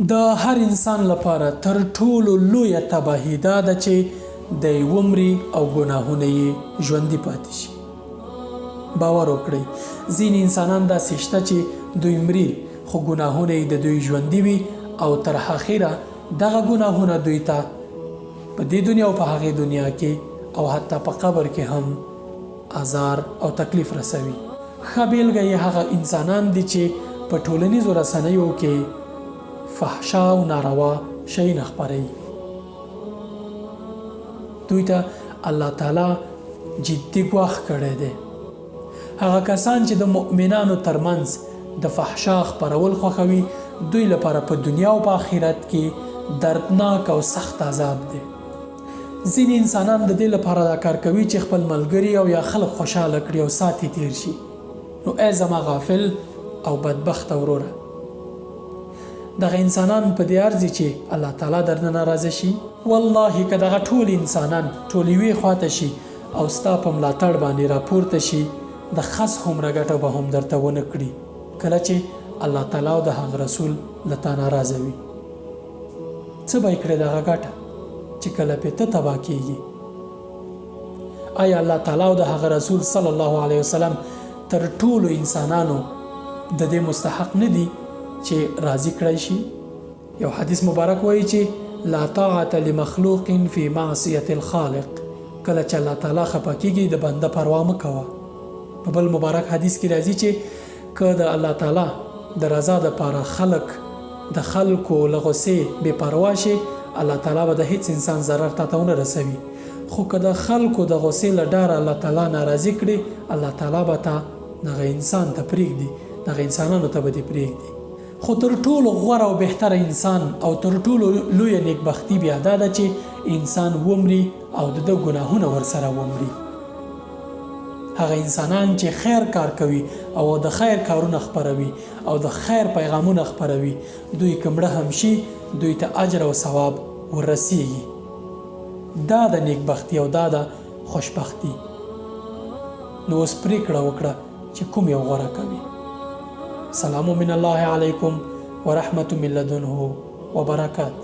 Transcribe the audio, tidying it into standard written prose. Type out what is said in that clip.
د هر انسان لپاره تر ټولو لویه تباهي دا ده چې دی ومري او ګناهونه یې ژوندي پاتې شي. باور وکړئ ځینې انسانان داسې شته چې دوی مري خو ګناهونه یې د دوی ژوندي وي او تر اخره دغه ګناهونه دوی ته په دې دنیا او په هغې دنیا کې او حتی په قبر کې هم آزار او تکلیف رسوي. ښه بیلګه یې هغه انسانان دي چې په ټولنیزو رسنیو کې فحشا او ناروا شیونه خپروي. دوی ته الله تعالی جدي ګواښ کړی دی. هغه کسان چې د مؤمنانو ترمنځ د فحشا خپرول خوښوي دوی لپاره په دنیا او په آخرت کې دردناک او سخت عذاب دی. ځینې انسانان د دې لپاره دا کار کوي چې خپل ملګري او یا خلک خوشحاله کړي او ساعت یې تیر شي. نو ای زما غافل او بدبخت وروره، دغه انسانان په دې ارزي چې الله تعالی درنه ناراضه شي؟ والله که دغه ټول انسانان ټول یوې خواته شي او ستا په ملاتړ باندې راپورته شي د خس هومره ګټه به هم درته ونه کړي کله چې الله تعالی او د هغه رسول له تا ناراضه وي. څه به یې کړې دغه ګټه چې کله پې ته تباه کېږي؟ آیا الله تعالی او د هغه رسول صلی الله علیه وسلم تر ټولو انسانانو د دې مستحق نه دي چې راضي کړی شي؟ یو حدیث مبارک وایي چې لا طاعة لمخلوق فی معصیة الخالق. کله چې الله تعالی خفه کېږي د بنده پروا مه کوه. په بل مبارک حدیث کې راځي چې که د الله تعالی د رضا دپاره خلق د خلکو له غصې بې پروا شي الله تعالی به د هیڅ انسان ضرر تاته ونه رسوي. خو که د خلکو د غصې له ډاره الله تعالی ناراضي کړي الله تعالی به ته دغه انسان ته پرېږدي، دغه انسانانو ته به دې پرېږدي. خو تر ټولو غوره او بهتره انسان او تر ټولو لویه نیکبختي بیا دا ده چې انسان ومري او د ده ګناهونه ورسره ومري. هغه انسانان چې خیر کار کوي او د خیر کارونه خپروي او د خیر پیغامونه خپروي دوی که مړه هم شي دوی ته اجر او ثواب ورسیږي. دا د نیکبختي او دا د خوشبختي. نو اوس پرېکړه وکړه چې کوم یو غوره کوي. سلام من الله علیکم ورحمة من لدنه وبرکات.